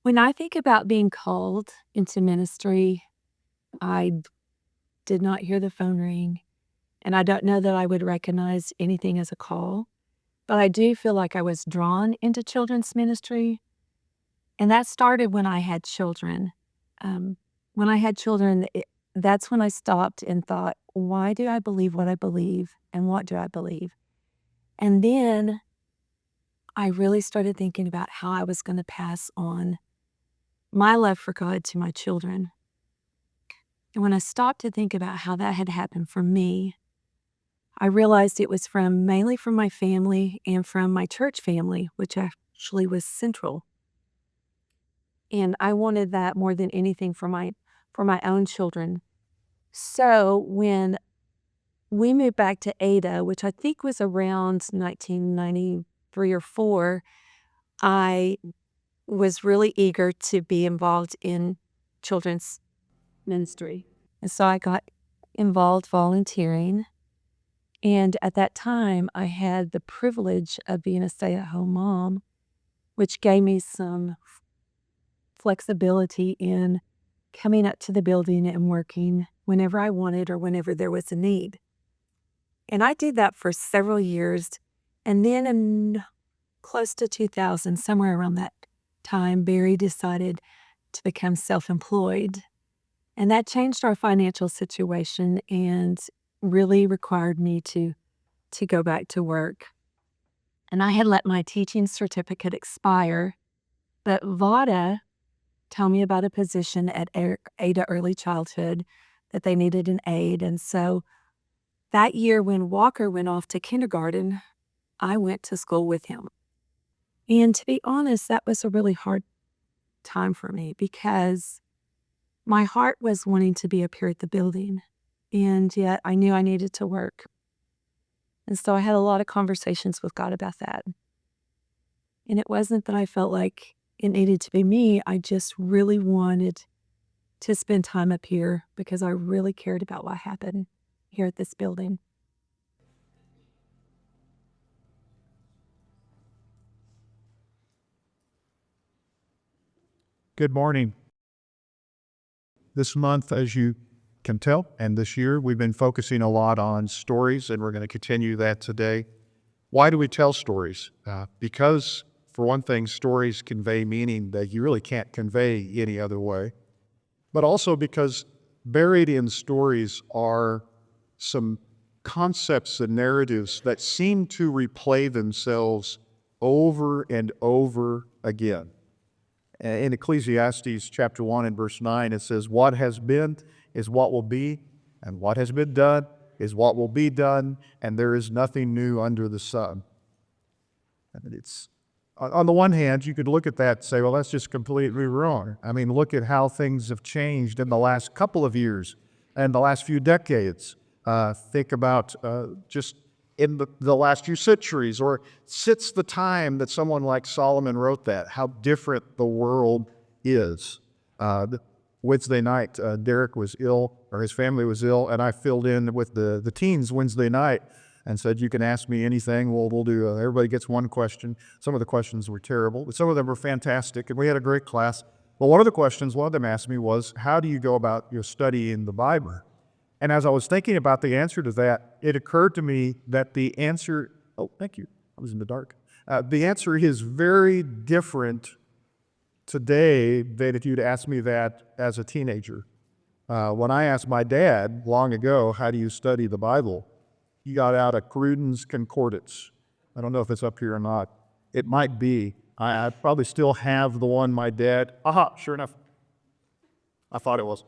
When I think about being called into ministry, I did not hear the phone ring, and I don't know that I would recognize anything as a call, but I do feel like I was drawn into children's ministry, and that started when I had children. Um, when I had children, that's when I stopped and thought, why do I believe what I believe, and what do I believe? And then I really started thinking about how I was going to pass on my love for God to my children. And when I stopped to think about how that had happened for me, I realized it was mainly from my family and from my church family, which actually was central. And I wanted that more than anything for my own children. So when we moved back to Ada, which I think was around 1993 or 4, I was really eager to be involved in children's ministry. And so I got involved volunteering. And at that time, I had the privilege of being a stay-at-home mom, which gave me some flexibility in coming up to the building and working whenever I wanted or whenever there was a need. And I did that for several years. And then in close to 2000, somewhere around that time, Barry decided to become self-employed. And that changed our financial situation and really required me to go back to work. And I had let my teaching certificate expire, but VADA told me about a position at Ada Early Childhood that they needed an aide. And so that year when Walker went off to kindergarten, I went to school with him. And to be honest, that was a really hard time for me because my heart was wanting to be up here at the building, and yet I knew I needed to work. And so I had a lot of conversations with God about that. And it wasn't that I felt like it needed to be me. I just really wanted to spend time up here because I really cared about what happened here at this building. Good morning. This month, as you can tell, and this year, we've been focusing a lot on stories, and we're going to continue that today. Why do we tell stories? Because, for one thing, stories convey meaning that you really can't convey any other way. But also because buried in stories are some concepts and narratives that seem to replay themselves over and over again. In Ecclesiastes chapter 1 and verse 9, it says, "What has been is what will be, and what has been done is what will be done, and there is nothing new under the sun." And it's, on the one hand, you could look at that and say, well, that's just completely wrong. I mean, look at how things have changed in the last couple of years and the last few decades. Think about just in the last few centuries, or since the time that someone like Solomon wrote that, how different the world is. Wednesday night, Derek was ill, or his family was ill, and I filled in with the teens Wednesday night and said, you can ask me anything. We'll do, everybody gets one question. Some of the questions were terrible, but some of them were fantastic, and we had a great class. Well, one of them asked me was, how do you go about your studying the Bible? And as I was thinking about the answer to that, it occurred to me that the answer, oh, thank you, I was in the dark. The answer is very different today than if you'd asked me that as a teenager. When I asked my dad long ago, how do you study the Bible? He got out a Cruden's Concordance. I don't know if it's up here or not. It might be. I probably still have the one my dad, sure enough. I thought it was.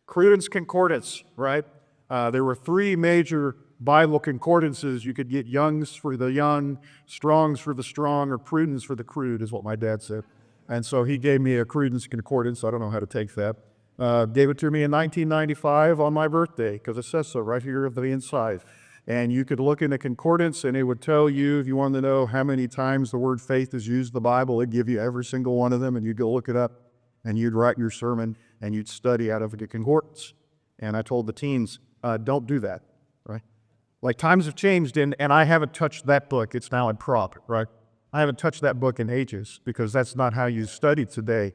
Cruden's Concordance, right? There were 3 major Bible concordances. You could get Young's for the young, Strong's for the strong, or Cruden's for the crude, is what my dad said. And so he gave me a Cruden's Concordance. I don't know how to take that. Gave it to me in 1995 on my birthday, because it says so right here at the inside. And you could look in the concordance, and it would tell you, if you wanted to know how many times the word faith is used in the Bible, it'd give you every single one of them, and you'd go look it up, and you'd write your sermon, and you'd study out of the concordance. And I told the teens, don't do that, right? Like, times have changed, and I haven't touched that book. It's now in prop, right? I haven't touched that book in ages because that's not how you study today.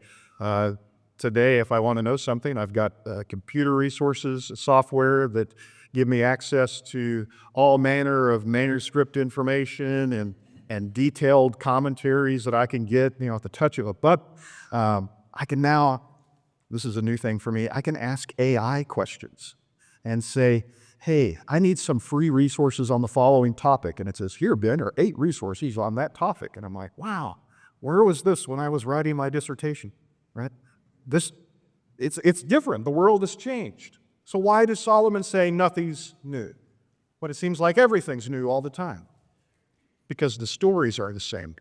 Today, if I want to know something, I've got computer resources, software that give me access to all manner of manuscript information and detailed commentaries that I can get, at the touch of a button. I can now, this is a new thing for me, I can ask AI questions and say, hey, I need some free resources on the following topic. And it says, here, Ben, are 8 resources on that topic. And I'm like, wow, where was this when I was writing my dissertation, right? It's different. The world has changed. So why does Solomon say nothing's new? But it seems like everything's new all the time. Because the stories are the same.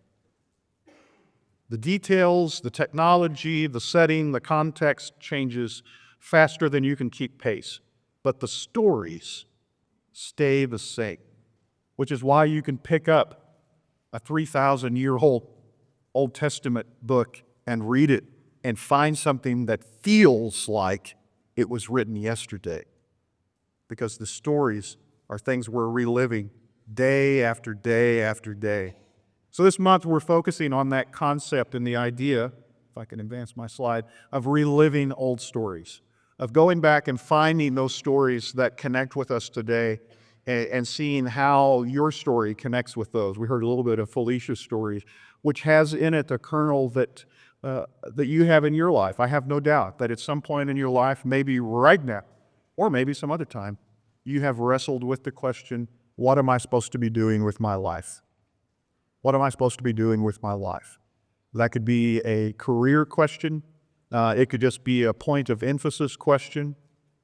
The details, the technology, the setting, the context changes faster than you can keep pace. But the stories stay the same, which is why you can pick up a 3,000-year-old Old Testament book and read it and find something that feels like it was written yesterday. Because the stories are things we're reliving day after day after day. So this month we're focusing on that concept and the idea, if I can advance my slide, of reliving old stories, of going back and finding those stories that connect with us today and seeing how your story connects with those. We heard a little bit of Felicia's story, which has in it a kernel that you have in your life. I have no doubt that at some point in your life, maybe right now, or maybe some other time, you have wrestled with the question, what am I supposed to be doing with my life? What am I supposed to be doing with my life? That could be a career question. It could just be a point of emphasis question.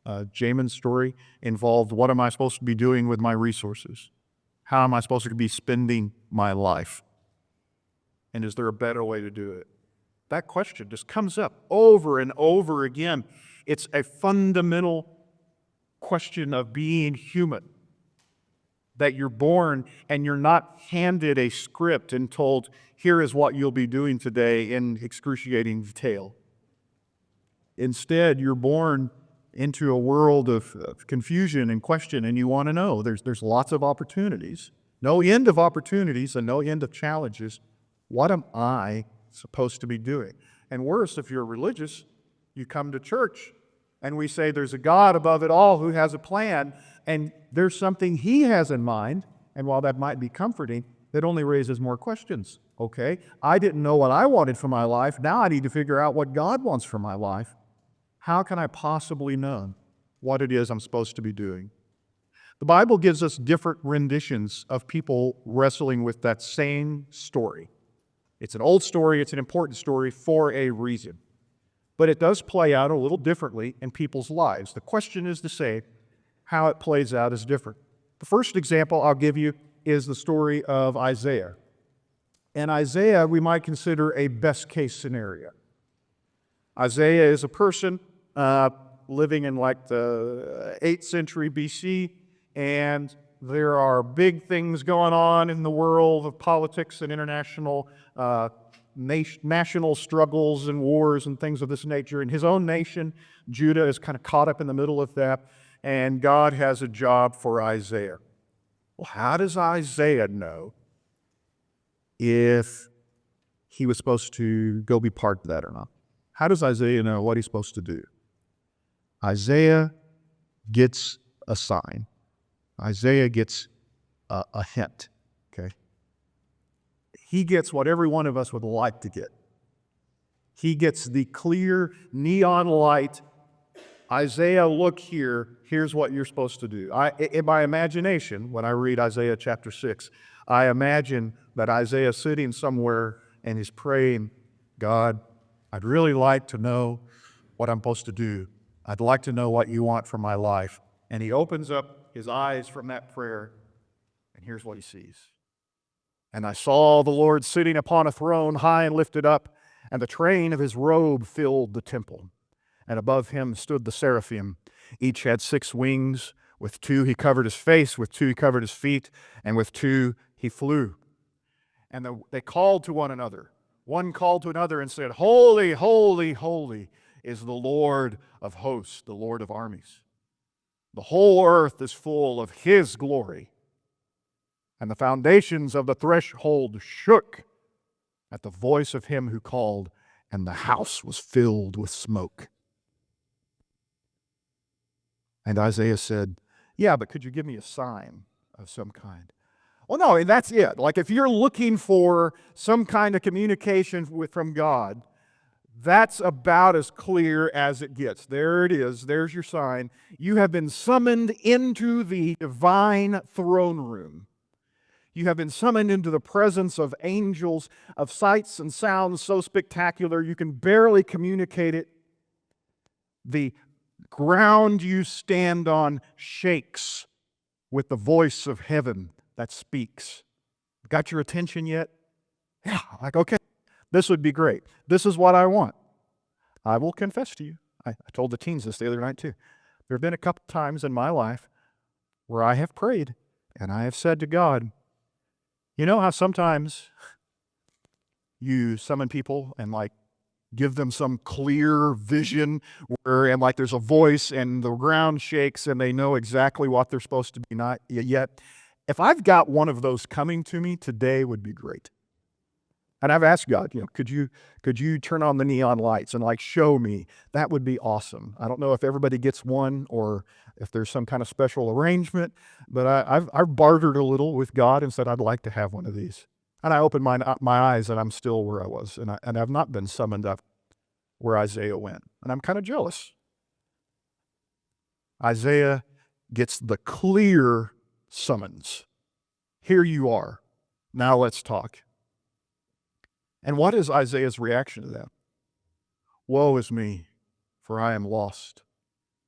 Jamin's story involved, what am I supposed to be doing with my resources? How am I supposed to be spending my life? And is there a better way to do it? That question just comes up over and over again. It's a fundamental question of being human. That you're born and you're not handed a script and told, here is what you'll be doing today in excruciating detail. Instead, you're born into a world of confusion and question, and you want to know. There's lots of opportunities, no end of opportunities and no end of challenges. What am I supposed to be doing? And worse, if you're religious, you come to church and we say there's a God above it all who has a plan, and there's something he has in mind, and while that might be comforting, that only raises more questions. Okay, I didn't know what I wanted for my life. Now I need to figure out what God wants for my life. How can I possibly know what it is I'm supposed to be doing? The Bible gives us different renditions of people wrestling with that same story. It's an old story, it's an important story for a reason. But it does play out a little differently in people's lives. The question is the same, how it plays out is different. The first example I'll give you is the story of Isaiah. And Isaiah we might consider a best case scenario. Isaiah is a person living in like the 8th century BC, and there are big things going on in the world of politics and international national struggles and wars and things of this nature. In his own nation, Judah is kind of caught up in the middle of that, and God has a job for Isaiah. Well, how does Isaiah know if he was supposed to go be part of that or not? How does Isaiah know what he's supposed to do? Isaiah gets a sign. Isaiah gets a hint, okay? He gets what every one of us would like to get. He gets the clear neon light. Isaiah, look here. Here's what you're supposed to do. In my imagination, when I read Isaiah chapter 6, I imagine that Isaiah sitting somewhere and he's praying, God, I'd really like to know what I'm supposed to do. I'd like to know what you want for my life. And he opens up his eyes from that prayer, and here's what he sees. And I saw the Lord sitting upon a throne high and lifted up, and the train of his robe filled the temple. And above him stood the seraphim. Each had 6 wings. With 2 he covered his face, with 2 he covered his feet, and with 2 he flew. And they called to one another. One called to another and said, Holy, holy, holy is the Lord of hosts, the Lord of armies. The whole earth is full of his glory. And the foundations of the threshold shook at the voice of him who called, and the house was filled with smoke. And Isaiah said, yeah, but could you give me a sign of some kind? Well, no, and that's it. Like if you're looking for some kind of communication from God, that's about as clear as it gets. There it is. There's your sign. You have been summoned into the divine throne room. You have been summoned into the presence of angels, of sights and sounds so spectacular you can barely communicate it. The ground you stand on shakes with the voice of heaven that speaks. Got your attention yet? Yeah, like, okay, this would be great. This is what I want. I will confess to you. I told the teens this the other night too. There have been a couple times in my life where I have prayed and I have said to God, you know how sometimes you summon people and like give them some clear vision and like there's a voice and the ground shakes and they know exactly what they're supposed to be, not yet. If I've got one of those coming to me, today would be great. And I've asked God, could you turn on the neon lights and like show me? That would be awesome. I don't know if everybody gets one or if there's some kind of special arrangement, but I've bartered a little with God and said I'd like to have one of these. And I opened my eyes and I'm still where I was, and I've not been summoned up where Isaiah went, and I'm kind of jealous. Isaiah gets the clear summons. Here you are. Now let's talk. And what is Isaiah's reaction to that? Woe is me, for I am lost.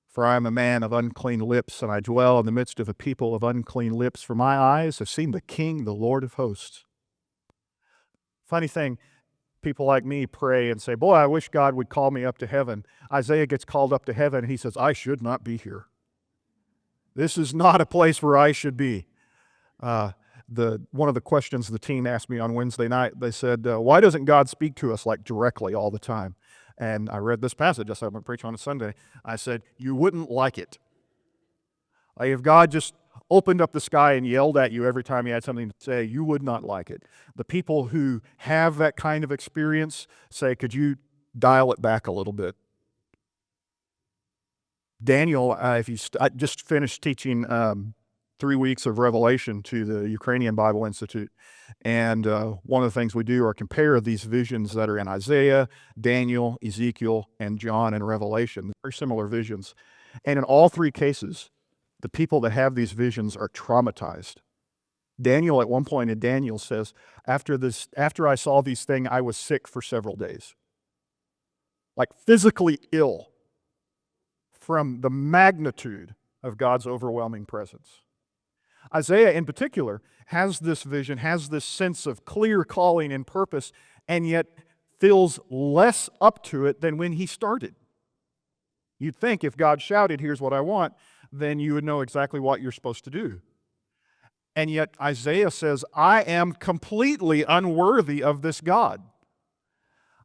For I am a man of unclean lips, and I dwell in the midst of a people of unclean lips. For my eyes have seen the King, the Lord of hosts. Funny thing, people like me pray and say, boy, I wish God would call me up to heaven. Isaiah gets called up to heaven, and he says, I should not be here. This is not a place where I should be. One of the questions the team asked me on Wednesday night, they said, why doesn't God speak to us like directly all the time? And I read this passage. I said, I'm going to preach on a Sunday. I said, you wouldn't like it. Like if God just opened up the sky and yelled at you every time you had something to say, you would not like it. The people who have that kind of experience say, could you dial it back a little bit? Daniel, I just finished teaching 3 weeks of Revelation to the Ukrainian Bible Institute. And one of the things we do are compare these visions that are in Isaiah, Daniel, Ezekiel, and John and Revelation. Very similar visions. And in all three cases, the people that have these visions are traumatized. Daniel, at one point in Daniel says, after I saw these things, I was sick for several days. Like physically ill from the magnitude of God's overwhelming presence. Isaiah, in particular, has this vision, has this sense of clear calling and purpose, and yet feels less up to it than when he started. You'd think if God shouted, here's what I want, then you would know exactly what you're supposed to do. And yet Isaiah says, I am completely unworthy of this God.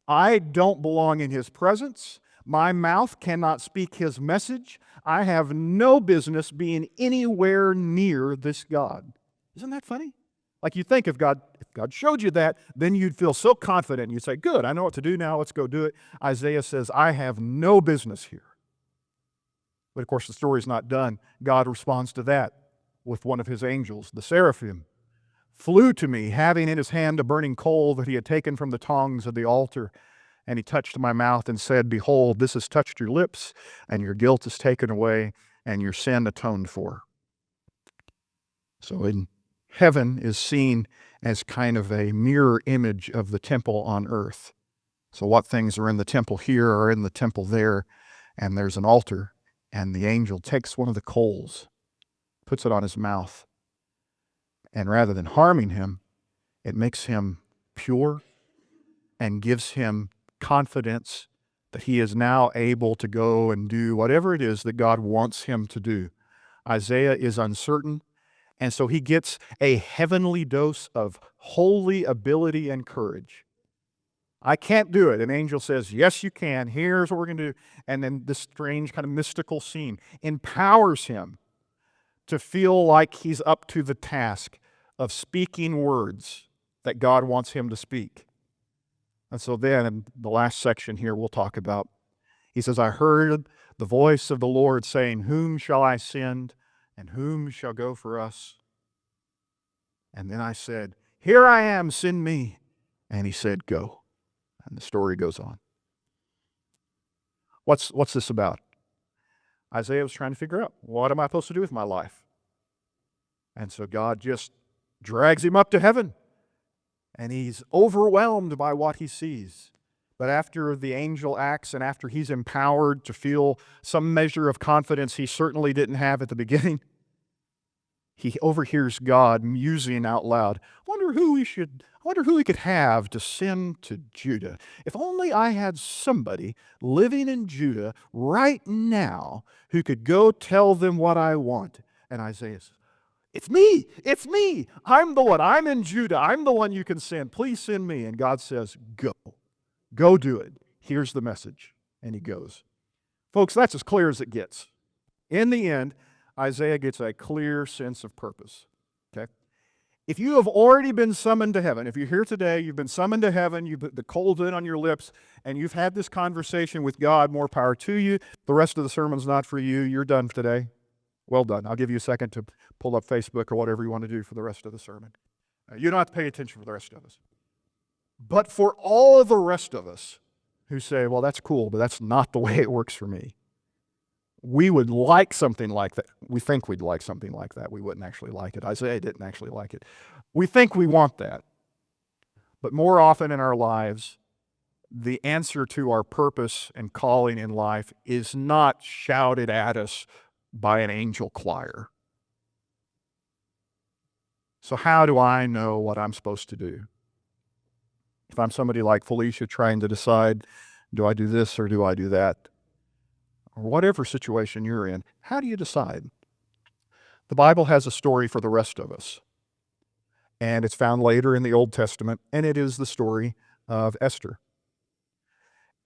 I don't belong in his presence. My mouth cannot speak his message. I have no business being anywhere near this God. Isn't that funny? Like you think if God showed you that, then you'd feel so confident. You'd say, good, I know what to do now. Let's go do it. Isaiah says, I have no business here. But of course, the story's not done. God responds to that with one of his angels, the seraphim, flew to me, having in his hand a burning coal that he had taken from the tongs of the altar. And he touched my mouth and said, behold, this has touched your lips, and your guilt is taken away, and your sin atoned for. So in heaven is seen as kind of a mirror image of the temple on earth. So what things are in the temple here are in the temple there, and there's an altar, and the angel takes one of the coals, puts it on his mouth, and rather than harming him, it makes him pure and gives him confidence that he is now able to go and do whatever it is that God wants him to do. Isaiah is uncertain, and so he gets a heavenly dose of holy ability and courage. I can't do it. An angel says, yes, you can. Here's what we're going to do. And then this strange kind of mystical scene empowers him to feel like he's up to the task of speaking words that God wants him to speak. And so then in the last section here we'll talk about, he says, I heard the voice of the Lord saying, whom shall I send and whom shall go for us? And then I said, here I am, send me. And he said, go. And the story goes on. What's this about? Isaiah was trying to figure out, what am I supposed to do with my life? And so God just drags him up to heaven. And he's overwhelmed by what he sees. But after the angel acts and after he's empowered to feel some measure of confidence he certainly didn't have at the beginning, he overhears God musing out loud, I wonder who we could have to send to Judah. If only I had somebody living in Judah right now who could go tell them what I want. And Isaiah says, it's me, I'm the one, I'm in Judah, I'm the one you can send, please send me. And God says, go do it. Here's the message. And he goes. Folks, that's as clear as it gets. In the end, Isaiah gets a clear sense of purpose. Okay? If you have already been summoned to heaven, if you're here today, you've been summoned to heaven, you've put the coals in on your lips, and you've had this conversation with God, more power to you. The rest of the sermon's not for you. You're done today. Well done. I'll give you a second to pull up Facebook or whatever you want to do for the rest of the sermon. You don't have to pay attention for the rest of us. But for all of the rest of us who say, well, that's cool, but that's not the way it works for me. We would like something like that. We think we'd like something like that. We wouldn't actually like it. Isaiah didn't actually like it. We think we want that. But more often in our lives, the answer to our purpose and calling in life is not shouted at us by an angel choir. So how do I know what I'm supposed to do? If I'm somebody like Felicia trying to decide, do I do this or do I do that? Or whatever situation you're in, how do you decide? The Bible has a story for the rest of us. And it's found later in the Old Testament, and it is the story of Esther.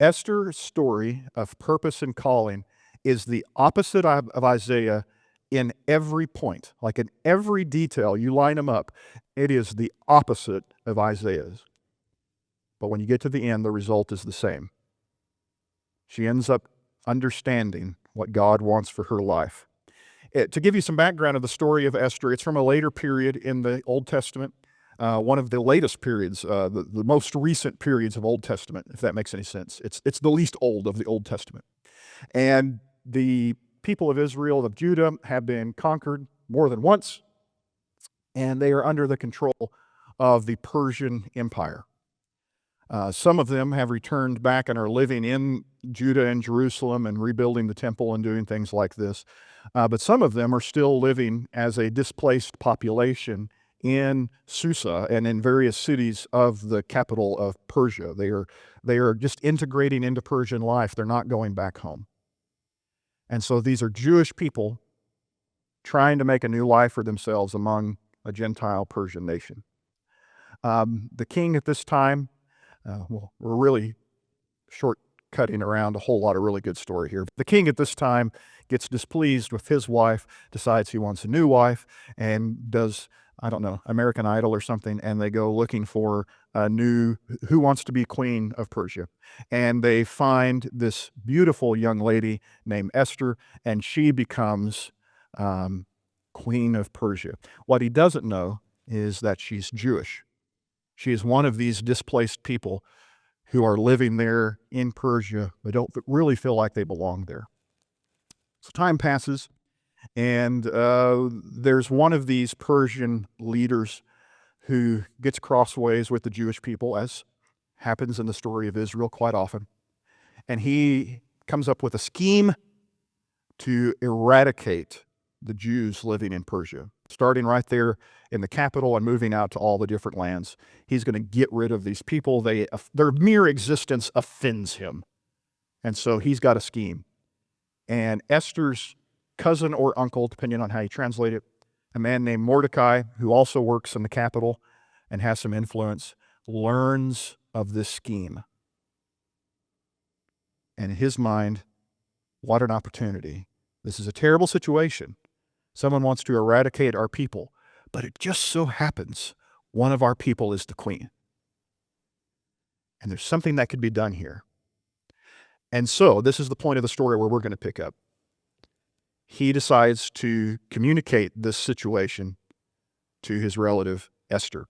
Esther's story of purpose and calling is the opposite of Isaiah in every point. Like in every detail, you line them up, it is the opposite of Isaiah's. But when you get to the end, the result is the same. She ends up understanding what God wants for her life. To give you some background of the story of Esther, it's from a later period in the Old Testament, one of the latest periods, the most recent periods of Old Testament, if that makes any sense. It's the least old of the Old Testament. And the people of Israel, of Judah, have been conquered more than once, and they are under the control of the Persian Empire. Some of them have returned back and are living in Judah and Jerusalem and rebuilding the temple and doing things like this. But some of them are still living as a displaced population in Susa and in various cities of the capital of Persia. They are just integrating into Persian life. They're not going back home. And so these are Jewish people trying to make a new life for themselves among a Gentile Persian nation. The king at this time, well, we're really shortcutting around a whole lot of really good story here. The king at this time gets displeased with his wife, decides he wants a new wife, and does, I don't know, American Idol or something, and they go looking for a new, who wants to be queen of Persia. And they find this beautiful young lady named Esther, and she becomes queen of Persia. What he doesn't know is that she's Jewish. She is one of these displaced people who are living there in Persia, but don't really feel like they belong there. So time passes, and there's one of these Persian leaders who gets crossways with the Jewish people, as happens in the story of Israel quite often. And he comes up with a scheme to eradicate the Jews living in Persia, starting right there in the capital and moving out to all the different lands. He's going to get rid of these people. Their mere existence offends him. And so he's got a scheme. And Esther's cousin or uncle, depending on how you translate it, a man named Mordecai, who also works in the capital and has some influence, learns of this scheme. And in his mind, what an opportunity. This is a terrible situation. Someone wants to eradicate our people, but it just so happens one of our people is the queen. And there's something that could be done here. And so this is the point of the story where we're going to pick up. He decides to communicate this situation to his relative Esther.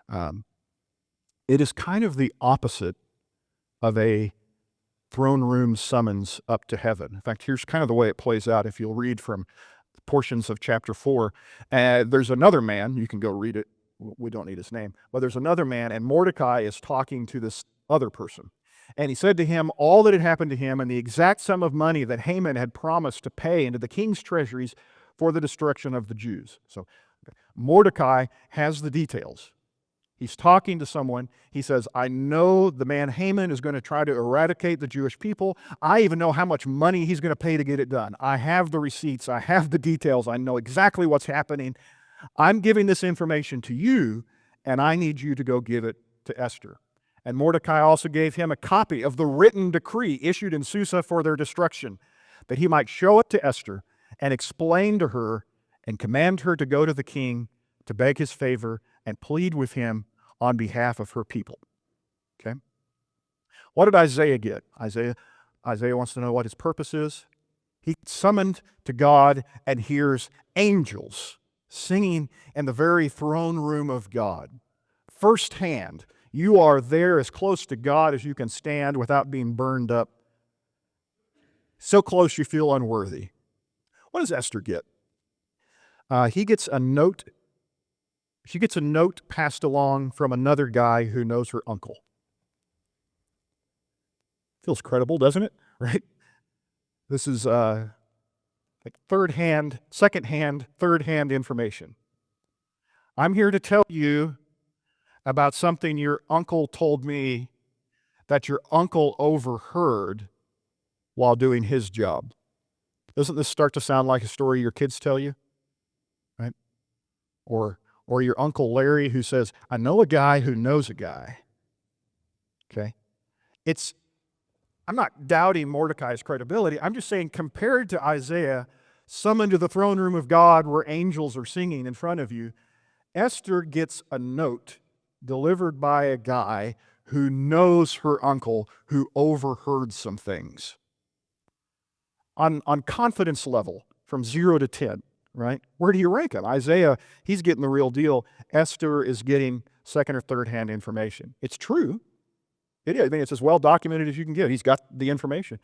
Um, it is kind of the opposite of a throne room summons up to heaven. In fact, here's kind of the way it plays out. If you'll read from portions of chapter 4, there's another man. You can go read it. We don't need his name. But there's another man, and Mordecai is talking to this other person. And he said to him all that had happened to him and the exact sum of money that Haman had promised to pay into the king's treasuries for the destruction of the Jews. So Mordecai has the details. He's talking to someone. He says, I know the man Haman is going to try to eradicate the Jewish people. I even know how much money he's going to pay to get it done. I have the receipts. I have the details. I know exactly what's happening. I'm giving this information to you, and I need you to go give it to Esther. And Mordecai also gave him a copy of the written decree issued in Susa for their destruction, that he might show it to Esther and explain to her and command her to go to the king to beg his favor and plead with him on behalf of her people. Okay? What did Isaiah get? Isaiah wants to know what his purpose is. He summoned to God and hears angels singing in the very throne room of God. Firsthand, you are there as close to God as you can stand without being burned up. So close you feel unworthy. What does Esther get? He gets a note. She gets a note passed along from another guy who knows her uncle. Feels credible, doesn't it? Right? This is like second-hand, third-hand information. I'm here to tell you about something your uncle told me that your uncle overheard while doing his job. Doesn't this start to sound like a story your kids tell you? Right? Or your Uncle Larry who says, I know a guy who knows a guy. Okay? I'm not doubting Mordecai's credibility. I'm just saying, compared to Isaiah, summoned to the throne room of God where angels are singing in front of you, Esther gets a note delivered by a guy who knows her uncle who overheard some things. On confidence level, from 0 to 10, right? Where do you rank him? Isaiah, he's getting the real deal. Esther is getting second or third hand information. It's true. It is. I mean, it's as well documented as you can get. He's got the information.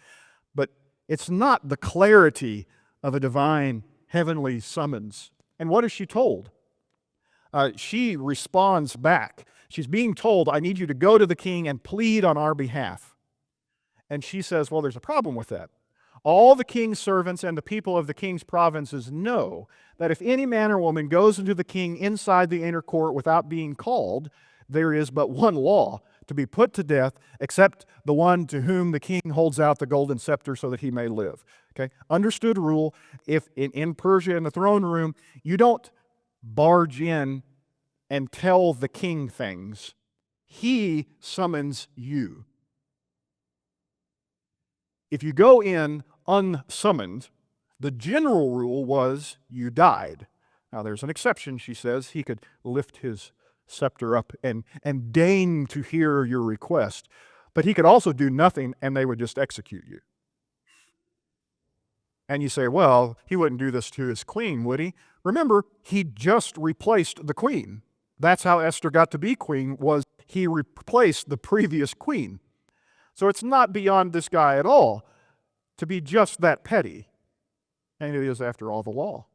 But it's not the clarity of a divine heavenly summons. And what is she told? She responds back. She's being told, I need you to go to the king and plead on our behalf. And she says, well, there's a problem with that. All the king's servants and the people of the king's provinces know that if any man or woman goes into the king inside the inner court without being called, there is but one law, to be put to death, except the one to whom the king holds out the golden scepter so that he may live. Okay? Understood rule. If in Persia, in the throne room, you don't barge in and tell the king things. He summons you. If you go in unsummoned, the general rule was you died. Now there's an exception, she says. He could lift his scepter up and deign to hear your request. But he could also do nothing and they would just execute you. And you say, well, he wouldn't do this to his queen, would he? Remember, he just replaced the queen. That's how Esther got to be queen, was he replaced the previous queen. So it's not beyond this guy at all to be just that petty. And it is, after all, the law.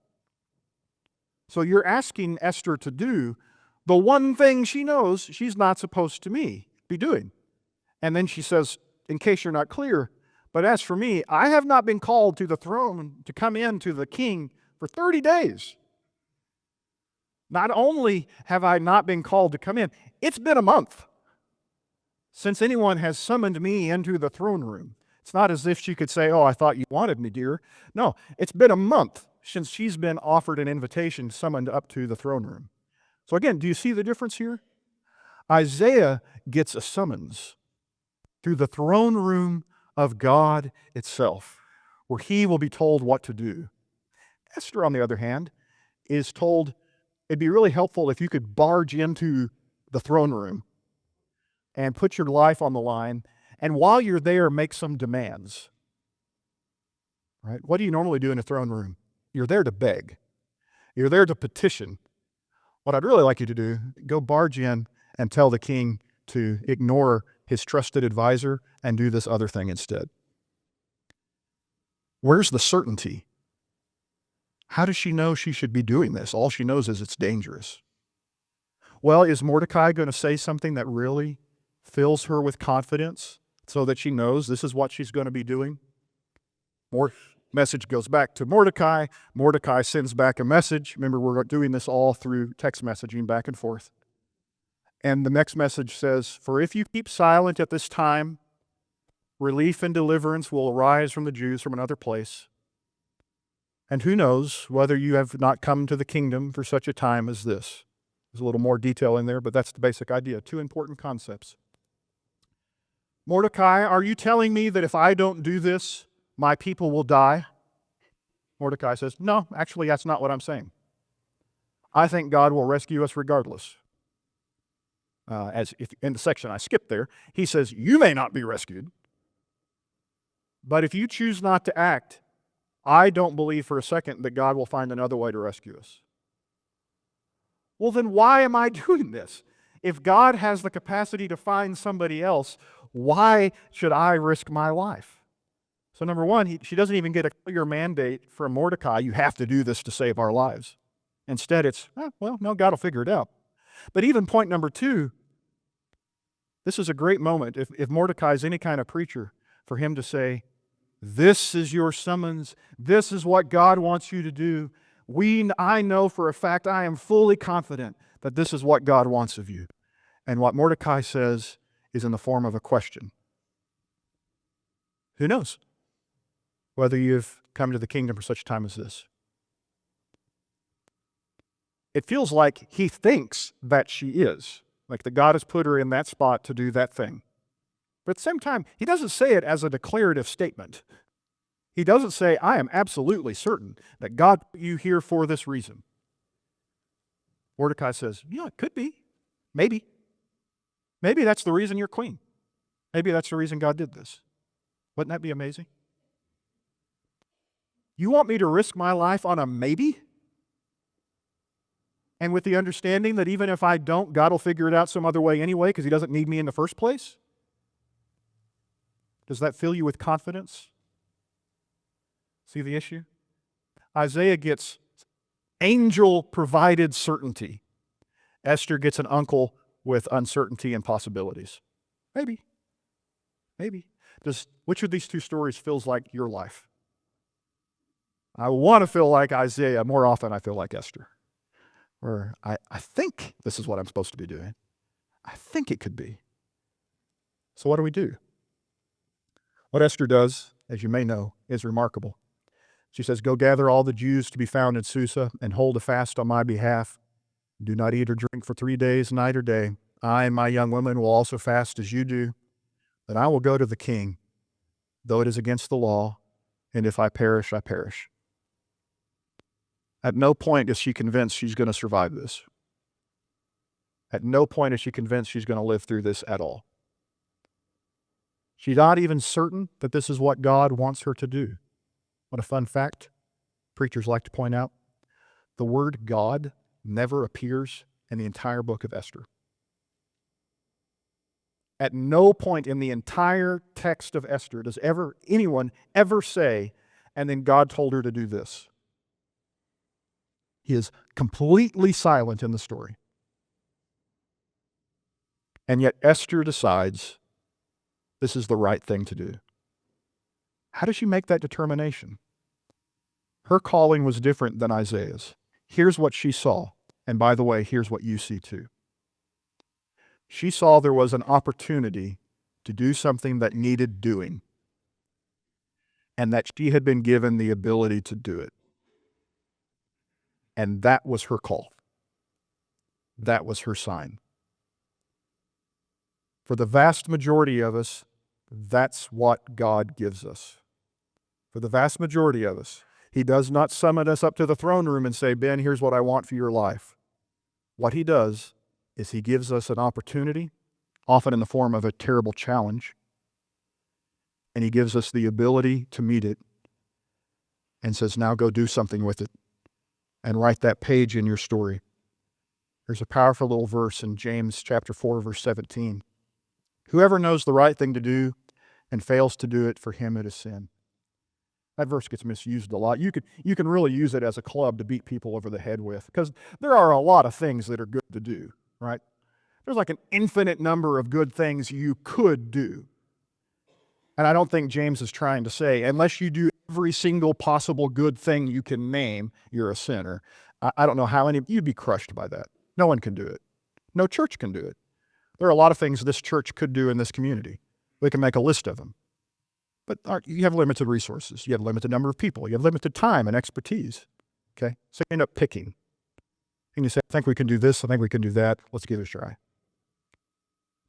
So you're asking Esther to do the one thing she knows she's not supposed to be doing. And then she says, in case you're not clear, but as for me, I have not been called to the throne to come in to the king for 30 days. Not only have I not been called to come in, it's been a month since anyone has summoned me into the throne room. It's not as if she could say, oh, I thought you wanted me, dear. No, it's been a month since she's been offered an invitation, summoned up to the throne room. So again, do you see the difference here? Isaiah gets a summons through the throne room of God itself, where he will be told what to do. Esther, on the other hand, is told, it'd be really helpful if you could barge into the throne room and put your life on the line. And while you're there, make some demands. Right? What do you normally do in a throne room? You're there to beg. You're there to petition. What I'd really like you to do, go barge in and tell the king to ignore his trusted advisor and do this other thing instead. Where's the certainty? How does she know she should be doing this? All she knows is it's dangerous. Well, is Mordecai going to say something that really fills her with confidence so that she knows this is what she's going to be doing? More message goes back to Mordecai. Mordecai sends back a message. Remember, we're doing this all through text messaging back and forth. And the next message says, "For if you keep silent at this time, relief and deliverance will arise from the Jews from another place. And who knows whether you have not come to the kingdom for such a time as this." There's a little more detail in there, but that's the basic idea. Two important concepts. Mordecai, are you telling me that if I don't do this, my people will die? Mordecai says, no, actually, that's not what I'm saying. I think God will rescue us regardless. As if in the section I skipped there, he says, you may not be rescued, but if you choose not to act, I don't believe for a second that God will find another way to rescue us. Well, then why am I doing this? If God has the capacity to find somebody else, why should I risk my life? So number one, she doesn't even get a clear mandate from Mordecai, you have to do this to save our lives. Instead, it's, well, no, God will figure it out. But even point number two, this is a great moment, if Mordecai is any kind of preacher, for him to say, this is your summons, this is what God wants you to do. I know for a fact, I am fully confident that this is what God wants of you. And what Mordecai says is in the form of a question. Who knows whether you've come to the kingdom for such a time as this? It feels like he thinks that she is, like that God has put her in that spot to do that thing. But at the same time, he doesn't say it as a declarative statement. He doesn't say, I am absolutely certain that God put you here for this reason. Mordecai says, yeah, it could be. Maybe. Maybe that's the reason you're queen. Maybe that's the reason God did this. Wouldn't that be amazing? You want me to risk my life on a maybe? And with the understanding that even if I don't, God will figure it out some other way anyway because he doesn't need me in the first place? Does that fill you with confidence? See the issue? Isaiah gets angel-provided certainty. Esther gets an uncle with uncertainty and possibilities. Maybe. Maybe. Which of these two stories feels like your life? I want to feel like Isaiah. More often I feel like Esther. Or I think this is what I'm supposed to be doing. I think it could be. So what do we do? What Esther does, as you may know, is remarkable. She says, go gather all the Jews to be found in Susa and hold a fast on my behalf. Do not eat or drink for 3 days, night or day. I and my young women will also fast as you do. Then I will go to the king, though it is against the law, and if I perish, I perish. At no point is she convinced she's going to survive this. At no point is she convinced she's going to live through this at all. She's not even certain that this is what God wants her to do. What a fun fact preachers like to point out. The word God never appears in the entire book of Esther. At no point in the entire text of Esther does anyone ever say, and then God told her to do this. He is completely silent in the story. And yet Esther decides this is the right thing to do. How does she make that determination? Her calling was different than Isaiah's. Here's what she saw. And by the way, here's what you see too. She saw there was an opportunity to do something that needed doing, and that she had been given the ability to do it. And that was her call. That was her sign. For the vast majority of us, that's what God gives us. For the vast majority of us, he does not summon us up to the throne room and say, Ben, here's what I want for your life. What he does is he gives us an opportunity, often in the form of a terrible challenge. And he gives us the ability to meet it and says, now go do something with it and write that page in your story. There's a powerful little verse in James chapter 4, verse 17. Whoever knows the right thing to do and fails to do it, for him it is sin. That verse gets misused a lot. You can really use it as a club to beat people over the head with, because there are a lot of things that are good to do, right? There's like an infinite number of good things you could do. And I don't think James is trying to say, unless you do every single possible good thing you can name, you're a sinner. I don't know how you'd be crushed by that. No one can do it. No church can do it. There are a lot of things this church could do in this community. We can make a list of them. But you have limited resources. You have a limited number of people. You have limited time and expertise. Okay? So you end up picking. And you say, I think we can do this. I think we can do that. Let's give it a try.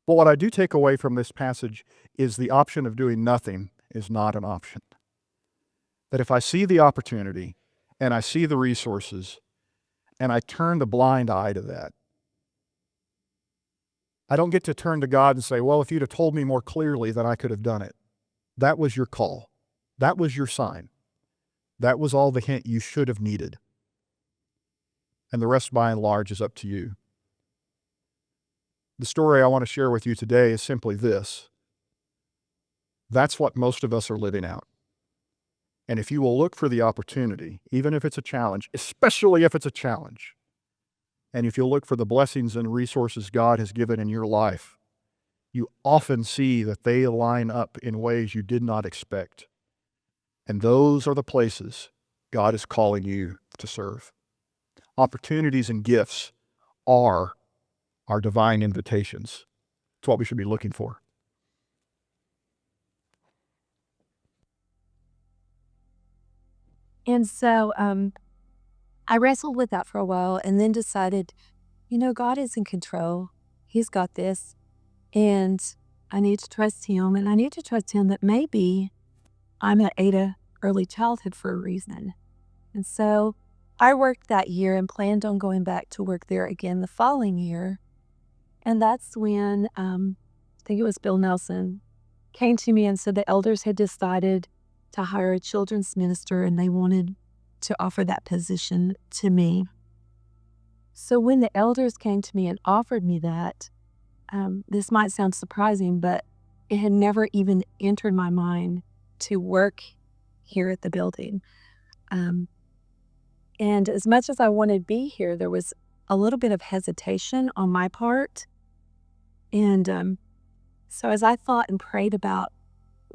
But what I do take away from this passage is the option of doing nothing is not an option. That if I see the opportunity and I see the resources and I turn the blind eye to that, I don't get to turn to God and say, well, if you'd have told me more clearly, then I could have done it. That was your call. That was your sign. That was all the hint you should have needed. And the rest, by and large, is up to you. The story I want to share with you today is simply this. That's what most of us are living out. And if you will look for the opportunity, even if it's a challenge, especially if it's a challenge, and if you'll look for the blessings and resources God has given in your life, you often see that they line up in ways you did not expect. And those are the places God is calling you to serve. Opportunities and gifts are our divine invitations. It's what we should be looking for. And so I wrestled with that for a while and then decided, God is in control. He's got this. And I need to trust him. And I need to trust him that maybe I'm at Ada Early Childhood for a reason. And so I worked that year and planned on going back to work there again the following year. And that's when I think it was Bill Nelson came to me and said the elders had decided to hire a children's minister and they wanted to offer that position to me. So when the elders came to me and offered me that, this might sound surprising, but it had never even entered my mind to work here at the building. And as much as I wanted to be here, there was a little bit of hesitation on my part. And so as I thought and prayed about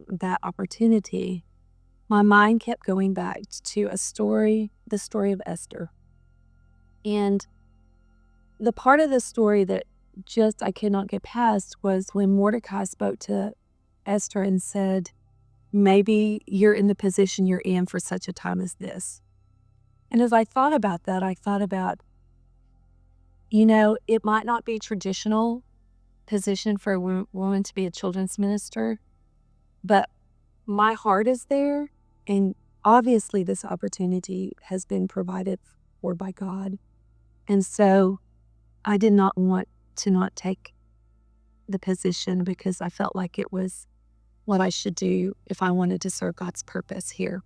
that opportunity, my mind kept going back to the story of Esther. And the part of the story that just I could not get past was when Mordecai spoke to Esther and said, maybe you're in the position you're in for such a time as this. And as I thought about that, I thought about, it might not be traditional position for a woman to be a children's minister, but my heart is there. And obviously this opportunity has been provided for by God. And so I did not want to not take the position because I felt like it was what I should do if I wanted to serve God's purpose here.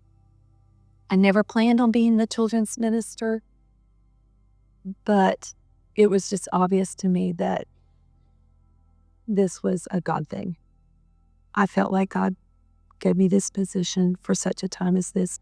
I never planned on being the children's minister, but it was just obvious to me that this was a God thing. I felt like God gave me this position for such a time as this.